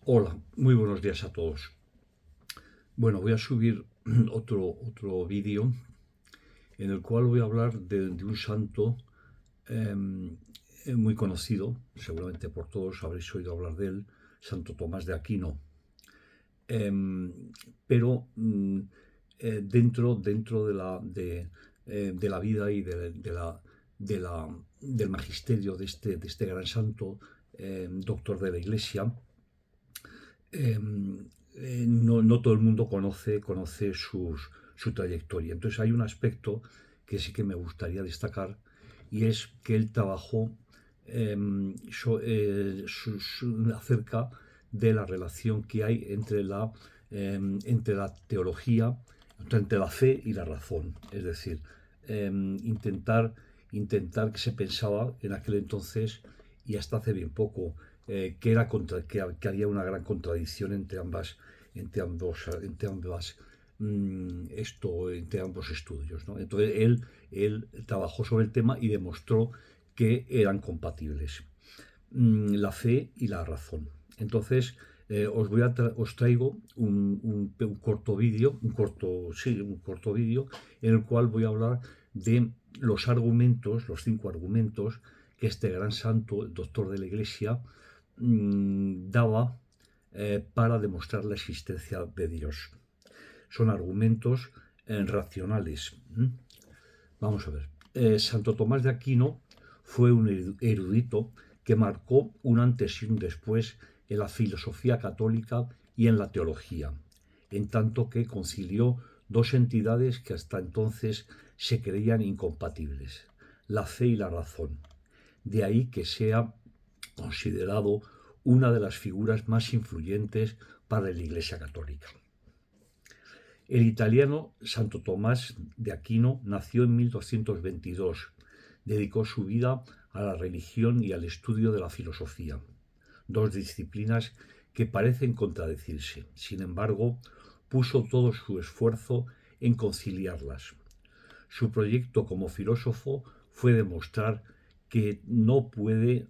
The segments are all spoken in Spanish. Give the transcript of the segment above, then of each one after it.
Hola, muy buenos días a todos. Bueno, voy a subir otro vídeo en el cual voy a hablar de un santo em, muy conocido, seguramente por todos habréis oído hablar de él, Santo Tomás de Aquino. Em, pero dentro de la vida y del magisterio de este gran santo, doctor de la Iglesia, no todo el mundo conoce su trayectoria. Entonces hay un aspecto que sí que me gustaría destacar, y es que él trabajó acerca de la relación que hay entre la teología, entre la fe y la razón. Es decir, intentar que se pensaba en aquel entonces y hasta hace bien poco, que había una gran contradicción entre ambos estudios, ¿no? Entonces él trabajó sobre el tema y demostró que eran compatibles, la fe y la razón. Entonces, os traigo un corto vídeo, un corto vídeo en el cual voy a hablar de los 5 argumentos que este gran santo, el doctor de la Iglesia, daba para demostrar la existencia de Dios. Son argumentos racionales. Vamos a ver. Santo Tomás de Aquino fue un erudito que marcó un antes y un después en la filosofía católica y en la teología, en tanto que concilió dos entidades que hasta entonces se creían incompatibles, la fe y la razón. De ahí que sea considerado una de las figuras más influyentes para la Iglesia Católica. El italiano Santo Tomás de Aquino nació en 1222. Dedicó su vida a la religión y al estudio de la filosofía, dos disciplinas que parecen contradecirse. Sin embargo, puso todo su esfuerzo en conciliarlas. Su proyecto como filósofo fue demostrar que no puede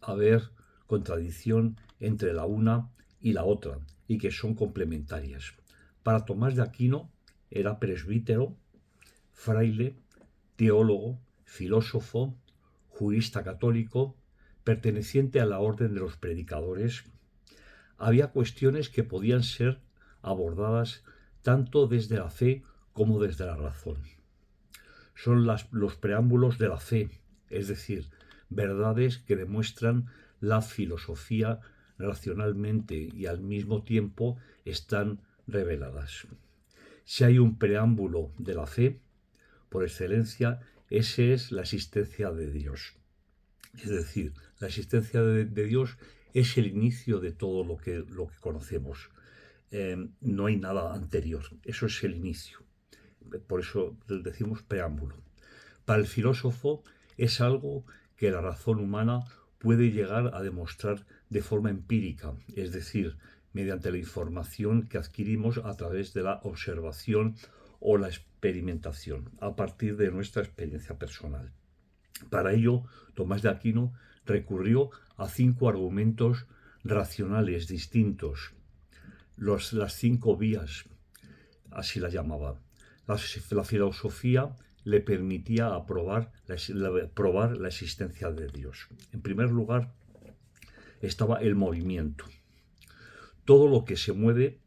haber contradicción entre la una y la otra, y que son complementarias. Para Tomás de Aquino era presbítero, fraile, teólogo, filósofo, jurista católico, perteneciente a la orden de los predicadores. Había cuestiones que podían ser abordadas tanto desde la fe como desde la razón. Son los preámbulos de la fe, es decir, verdades que demuestran la filosofía racionalmente y al mismo tiempo están reveladas. Si hay un preámbulo de la fe, por excelencia, ese es la existencia de Dios. Es decir, la existencia de Dios es el inicio de todo lo que conocemos. No hay nada anterior, eso es el inicio. Por eso decimos preámbulo. Para el filósofo es algo que la razón humana puede llegar a demostrar de forma empírica, es decir, mediante la información que adquirimos a través de la observación o la experimentación, a partir de nuestra experiencia personal. Para ello, Tomás de Aquino recurrió a 5 argumentos racionales distintos, las 5 vías, así la llamaba. La filosofía le permitía probar la existencia de Dios. En primer lugar, estaba el movimiento. Todo lo que se mueve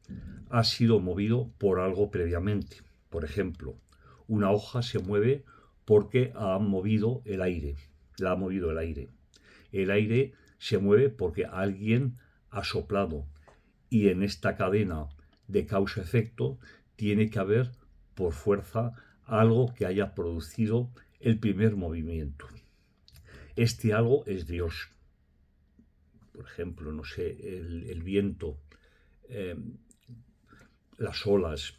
ha sido movido por algo previamente. Por ejemplo, una hoja se mueve porque la ha movido el aire. El aire se mueve porque alguien ha soplado. Y en esta cadena de causa-efecto tiene que haber, por fuerza, algo que haya producido el primer movimiento. Este algo es Dios. Por ejemplo, no sé, el viento, las olas.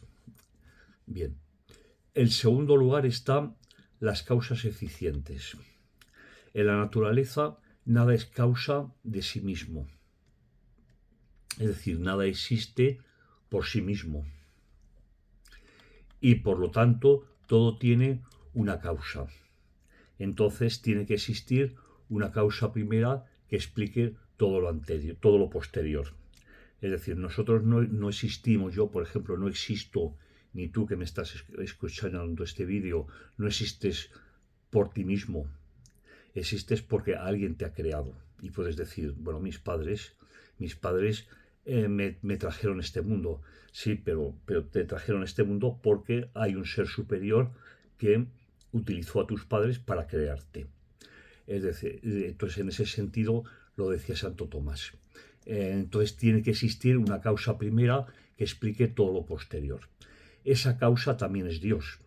Bien. En segundo lugar están las causas eficientes. En la naturaleza nada es causa de sí mismo. Es decir, nada existe por sí mismo. Y por lo tanto, todo tiene una causa. Entonces tiene que existir una causa primera que explique todo lo anterior, todo lo posterior. Es decir, nosotros no existimos, yo por ejemplo no existo, ni tú que me estás escuchando este vídeo, no existes por ti mismo, existes porque alguien te ha creado. Y puedes decir, bueno, mis padres me trajeron a este mundo. Sí, pero te trajeron a este mundo porque hay un ser superior que utilizó a tus padres para crearte. Es decir, entonces en ese sentido lo decía Santo Tomás. Entonces tiene que existir una causa primera que explique todo lo posterior. Esa causa también es Dios.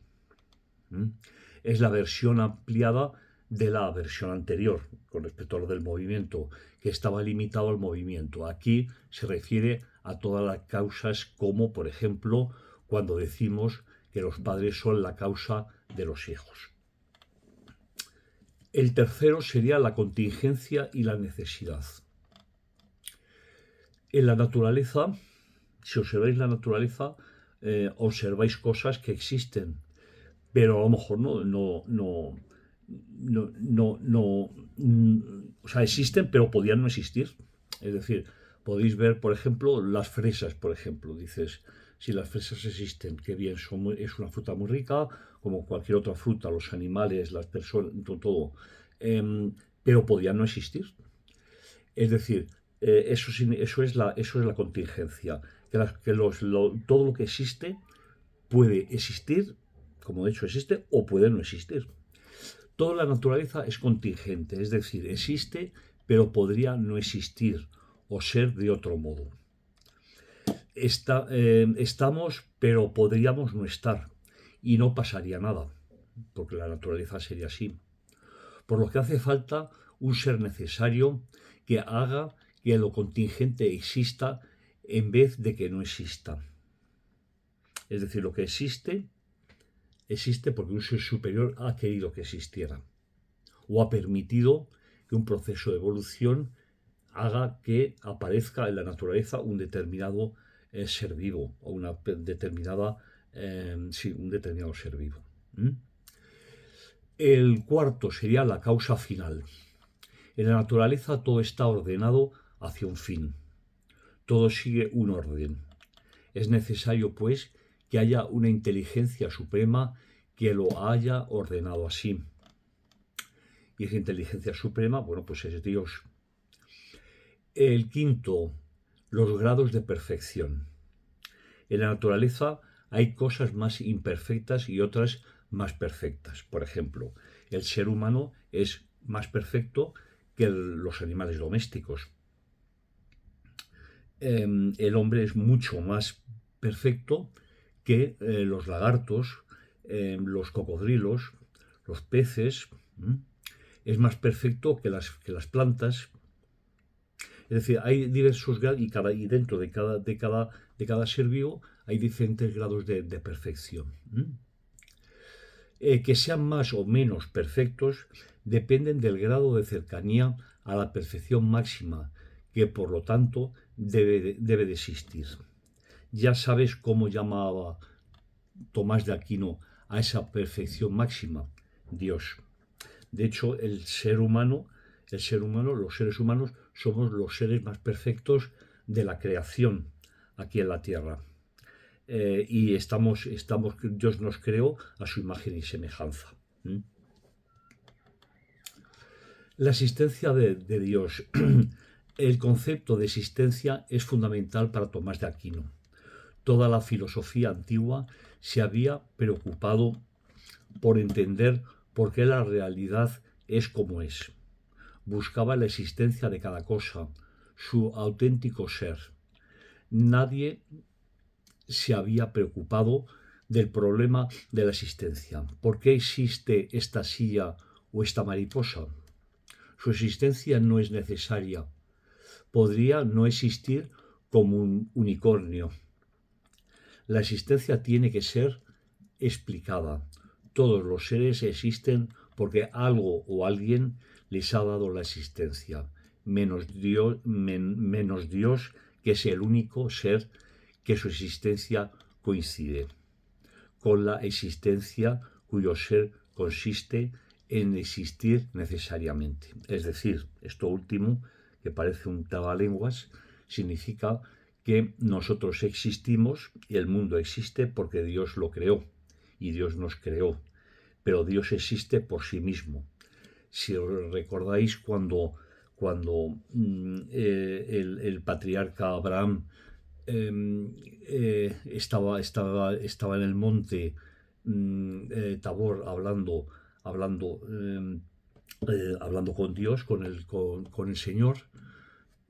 ¿Mm? Es la versión ampliada de la versión anterior, con respecto a lo del movimiento, que estaba limitado al movimiento. Aquí se refiere a todas las causas, como por ejemplo cuando decimos que los padres son la causa de los hijos. El tercero sería la contingencia y la necesidad. En la naturaleza, si observáis la naturaleza, observáis cosas que existen, pero a lo mejor o sea, existen, pero podían no existir. Es decir, podéis ver, por ejemplo, las fresas, por ejemplo. Dices, si las fresas existen, qué bien, es una fruta muy rica, como cualquier otra fruta, los animales, las personas, todo. Pero podían no existir. Es decir, eso es la contingencia, todo lo que existe puede existir, como de hecho existe, o puede no existir. Toda la naturaleza es contingente, es decir, existe, pero podría no existir o ser de otro modo. Estamos, pero podríamos no estar, y no pasaría nada, porque la naturaleza sería así. Por lo que hace falta un ser necesario que haga que lo contingente exista en vez de que no exista. Es decir, lo que existe porque un ser superior ha querido que existiera o ha permitido que un proceso de evolución haga que aparezca en la naturaleza un determinado ser vivo o un determinado ser vivo. ¿Mm? El cuarto sería la causa final. En la naturaleza todo está ordenado hacia un fin. Todo sigue un orden. Es necesario, pues, que haya una inteligencia suprema que lo haya ordenado así. Y esa inteligencia suprema, bueno, pues es Dios. El quinto, los grados de perfección. En la naturaleza hay cosas más imperfectas y otras más perfectas. Por ejemplo, el ser humano es más perfecto que los animales domésticos. El hombre es mucho más perfecto que los lagartos, los cocodrilos, los peces. Es más perfecto que las plantas. Es decir, hay diversos grados y dentro de cada ser vivo hay diferentes grados de perfección. Que sean más o menos perfectos dependen del grado de cercanía a la perfección máxima, que por lo tanto debe de existir. Ya sabes cómo llamaba Tomás de Aquino a esa perfección máxima: Dios. De hecho, los seres humanos, somos los seres más perfectos de la creación aquí en la Tierra. Y Dios nos creó a su imagen y semejanza. La existencia de Dios. El concepto de existencia es fundamental para Tomás de Aquino. Toda la filosofía antigua se había preocupado por entender por qué la realidad es como es. Buscaba la existencia de cada cosa, su auténtico ser. Nadie se había preocupado del problema de la existencia. ¿Por qué existe esta silla o esta mariposa? Su existencia no es necesaria. Podría no existir como un unicornio. La existencia tiene que ser explicada. Todos los seres existen porque algo o alguien les ha dado la existencia, menos Dios, que es el único ser que su existencia coincide con la existencia cuyo ser consiste en existir necesariamente. Es decir, esto último, que parece un trabalenguas, significa que nosotros existimos y el mundo existe porque Dios lo creó y Dios nos creó, pero Dios existe por sí mismo. Si os recordáis cuando el patriarca Abraham estaba en el monte Tabor hablando con Dios, con el Señor,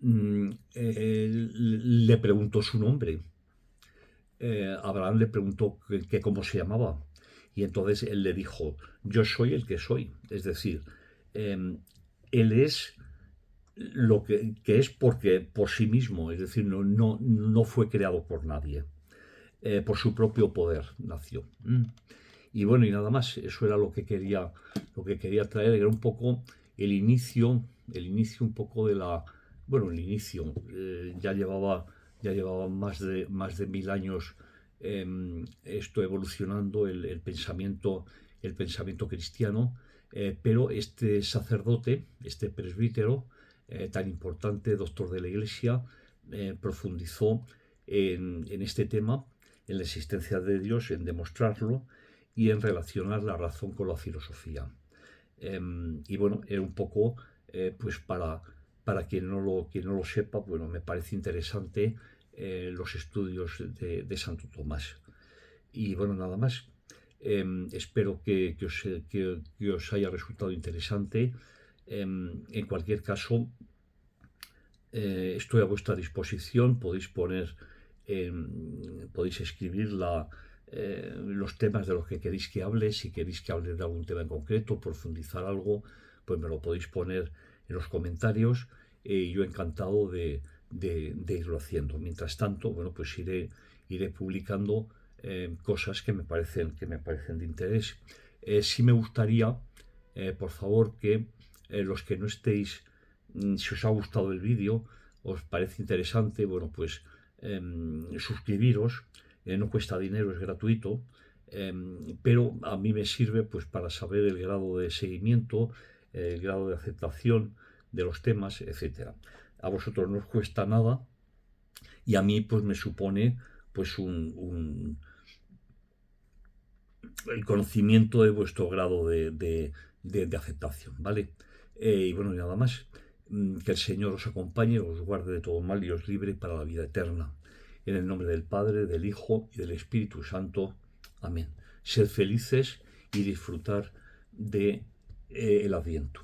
le preguntó su nombre. Abraham le preguntó que cómo se llamaba. Y entonces él le dijo, yo soy el que soy. Es decir, él es lo que es porque por sí mismo, es decir, no fue creado por nadie. Por su propio poder nació. Y bueno, y nada más, eso era lo que quería traer, era un poco el inicio un poco de la, bueno, el inicio, ya llevaba más de 1000 años esto evolucionando, el pensamiento cristiano, pero este sacerdote, este presbítero, tan importante, doctor de la Iglesia, profundizó en este tema, en la existencia de Dios, en demostrarlo y en relacionar la razón con la filosofía. Y bueno, era un poco, pues para quien no lo sepa, bueno, me parece interesante los estudios de Santo Tomás. Y bueno, nada más. Espero que os haya resultado interesante. En cualquier caso, estoy a vuestra disposición. Podéis escribir los temas de los que queréis que hable. Si queréis que hable de algún tema en concreto, profundizar algo, pues me lo podéis poner en los comentarios. Y yo encantado de irlo haciendo. Mientras tanto, bueno, pues iré publicando cosas que me parecen de interés. Sí me gustaría, por favor, que los que no estéis, si os ha gustado el vídeo, os parece interesante, bueno, pues suscribiros. No cuesta dinero, es gratuito. Pero a mí me sirve pues para saber el grado de seguimiento, el grado de aceptación de los temas, etcétera. A vosotros no os cuesta nada y a mí pues me supone pues el conocimiento de vuestro grado de aceptación, ¿vale? Y bueno, y nada más. Que el Señor os acompañe, os guarde de todo mal y os libre para la vida eterna. En el nombre del Padre, del Hijo y del Espíritu Santo. Amén. Sed felices y disfrutar de el Adviento.